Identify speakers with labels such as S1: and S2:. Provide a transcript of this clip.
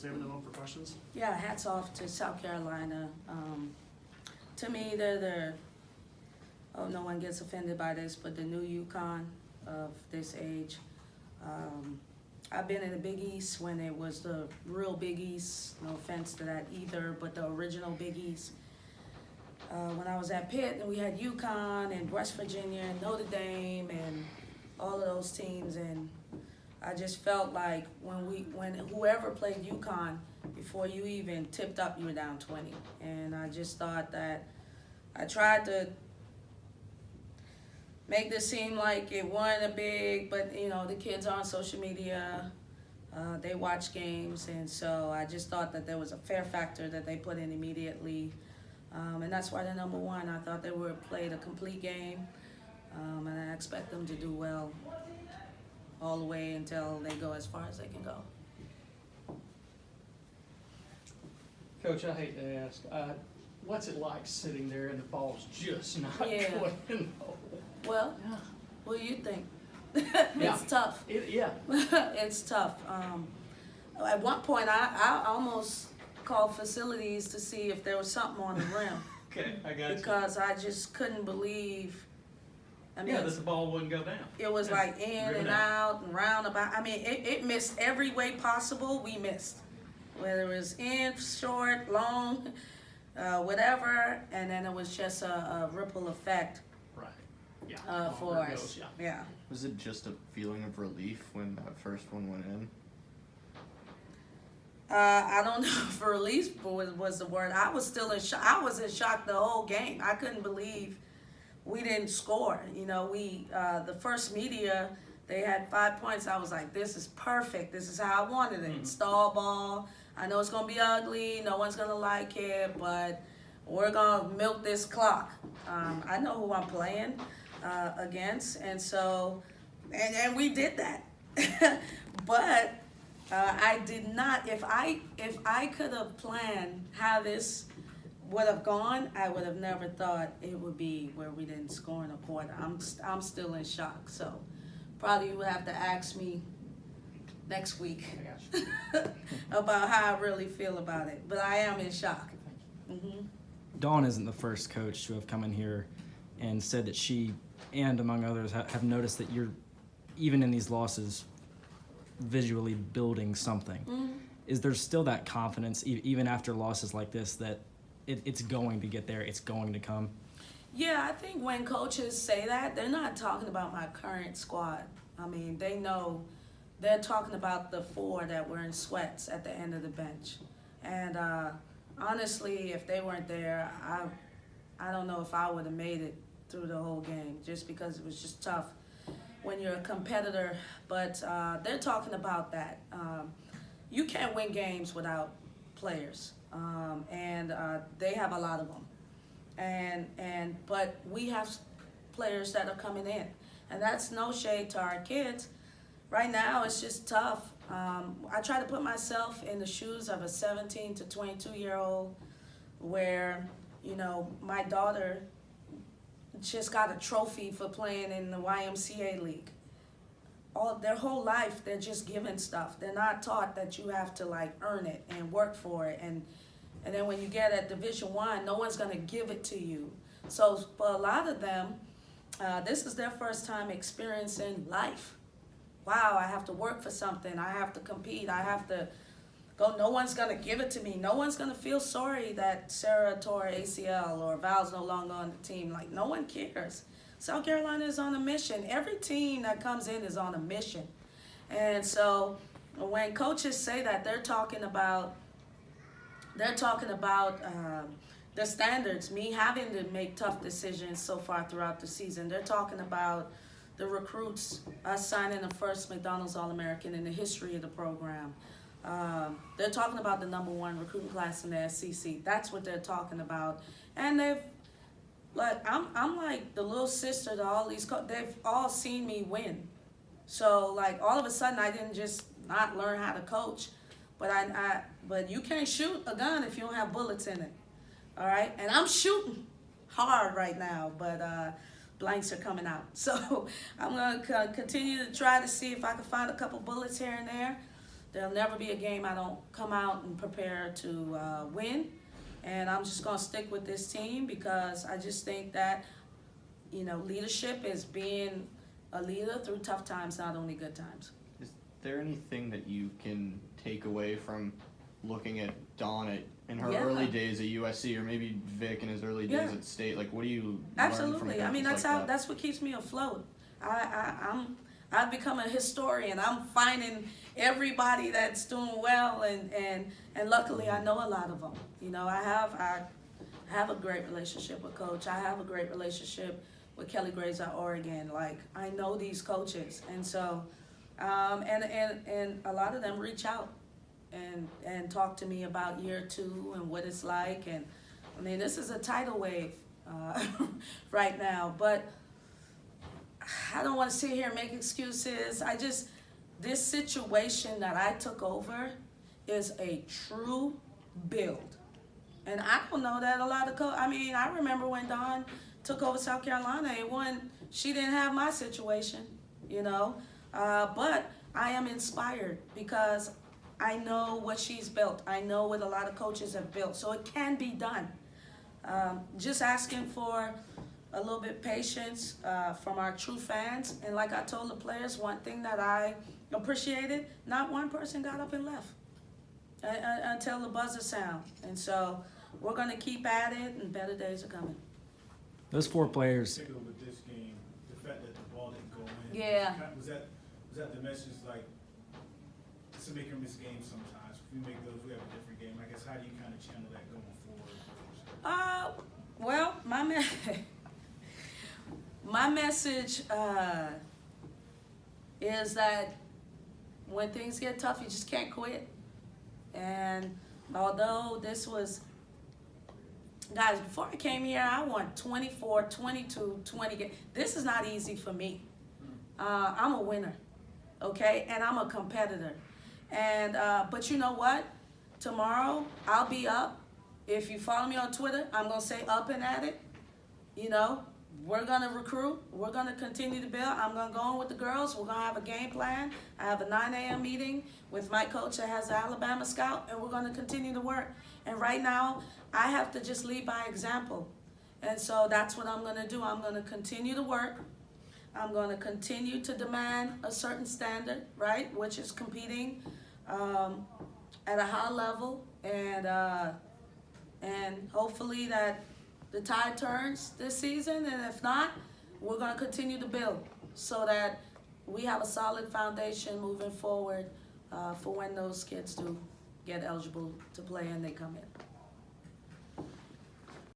S1: Saving them up for questions.
S2: Yeah, hats off to South Carolina. To me, they're no one gets offended by this, but the new UConn of this age. I've been in the Big East when it was the real Big East. No offense to that either, but the original Big East. When I was at Pitt, and we had UConn and West Virginia and Notre Dame and all of those teams, and I just felt like when whoever played UConn, before you even tipped up, you were down 20. And I just thought that I tried to make this seem like it wasn't a big, but the kids are on social media, they watch games, and so I just thought that there was a fair factor that they put in immediately. And that's why they're number one. I thought they would played a complete game, and I expect them to do well all the way until they go as far as they can go.
S3: Coach, I hate to ask, what's it like sitting there and the ball's just not
S2: Yeah.
S3: going in the hole?
S2: Well,
S3: Yeah.
S2: what do you think?
S3: Yeah.
S2: It's tough.
S3: Yeah.
S2: It's tough. At one point, I almost called facilities to see if there was something on the rim.
S3: Okay, I got you.
S2: Because I just couldn't believe. I mean,
S3: Yeah, that the ball wouldn't go down.
S2: it was
S3: Yeah.
S2: like in
S3: Ripping
S2: and out and roundabout. I mean, it missed every way possible. We missed, whether it was in, short, long, whatever, and then it was just a ripple effect
S3: Right. Yeah.
S2: for
S3: Longer it
S2: us.
S3: goes, yeah.
S2: Yeah.
S4: Was it just a feeling of relief when that first one went in?
S2: I don't know if relief was the word. I was still in shock. I was in shock the whole game. I couldn't believe we didn't score. The first media, they had 5 points. I was like, this is perfect. This is how I wanted it. Stall ball. I know it's going to be ugly. No one's going to like it, but we're going to milk this clock. I know who I'm playing against, and so, and we did that. But I did not. If I could have planned how this would have gone, I would have never thought it would be where we didn't score in a quarter. I'm still in shock. So probably you would have to ask me next week
S3: I got you.
S2: about how I really feel about it. But I am in shock. Mm-hmm.
S5: Dawn isn't the first coach to have come in here and said that she and among others have noticed that you're, even in these losses, visually building something.
S2: Mm-hmm.
S5: Is there still that confidence, even after losses like this, that it's going to get there, it's going to come?
S2: Yeah, I think when coaches say that, they're not talking about my current squad. I mean, they know they're talking about the four that were in sweats at the end of the bench. And honestly, if they weren't there, I don't know if I would have made it through the whole game, just because it was just tough when you're a competitor. But they're talking about that. You can't win games without players, and they have a lot of them. But we have players that are coming in, and that's no shade to our kids. Right now, it's just tough. I try to put myself in the shoes of a 17 to 22-year-old, where my daughter just got a trophy for playing in the YMCA league. Their whole life, they're just given stuff. They're not taught that you have to earn it and work for it. And then when you get at Division I, no one's gonna give it to you. So for a lot of them, this is their first time experiencing life. Wow, I have to work for something. I have to compete. I have to go. No one's gonna give it to me. No one's gonna feel sorry that Sarah tore ACL or Val's no longer on the team. No one cares. South Carolina is on a mission. Every team that comes in is on a mission. And so when coaches say that, they're talking about the standards, me having to make tough decisions so far throughout the season. They're talking about the recruits, us signing the first McDonald's All-American in the history of the program. They're talking about the #1 recruiting class in the SEC. That's what they're talking about. And I'm like the little sister to all these they've all seen me win. So all of a sudden I didn't just not learn how to coach, but but you can't shoot a gun if you don't have bullets in it. All right? And I'm shooting hard right now, but blanks are coming out. So I'm going to continue to try to see if I can find a couple bullets here and there. There'll never be a game I don't come out and prepare to win. And I'm just going to stick with this team because I just think that, leadership is being a leader through tough times, not only good times.
S4: Is there anything that you can take away from looking at Dawn in her
S2: Yeah.
S4: early days at USC, or maybe Vic in his early days
S2: Yeah.
S4: at State? Like, what do you learn from
S2: Absolutely. I mean,
S4: coaches
S2: that's what keeps me afloat. I've become a historian. I'm finding everybody that's doing well, and luckily I know a lot of them. I have a great relationship with Coach. I have a great relationship with Kelly Graves at Oregon. Like, I know these coaches, and so and a lot of them reach out and talk to me about year 2 and what it's like. And I mean, this is a tidal wave right now, but I don't want to sit here and make excuses. This situation that I took over is a true build. And I don't know that a lot of I remember when Dawn took over South Carolina, she didn't have my situation, but I am inspired because I know what she's built. I know what a lot of coaches have built. So it can be done. Just asking for a little bit patience from our true fans. And like I told the players, one thing that I appreciated, not one person got up and left until the buzzer sound. And so we're going to keep at it, and better days are coming.
S5: Those 4 players.
S1: Particularly with this game, the fact that the ball didn't go in.
S2: Yeah.
S1: Was that the message, like, it's a make or miss game sometimes. If we make those, we have a different game. I guess, how do you kind of channel that going forward?
S2: Well, my message is that when things get tough, you just can't quit. And although this was, guys, before I came here, I won 24, 22, 20 games. This is not easy for me. I'm a winner, okay? And I'm a competitor. And but you know what? Tomorrow, I'll be up. If you follow me on Twitter, I'm going to say up and at it. We're going to recruit. We're going to continue to build. I'm going to go in with the girls. We're going to have a game plan. I have a 9 a.m. meeting with my coach that has the Alabama scout, and we're going to continue to work. And right now, I have to just lead by example. And so that's what I'm going to do. I'm going to continue to work. I'm going to continue to demand a certain standard, right, which is competing at a high level, and hopefully that the tide turns this season, and if not, we're going to continue to build so that we have a solid foundation moving forward for when those kids do get eligible to play and they come in.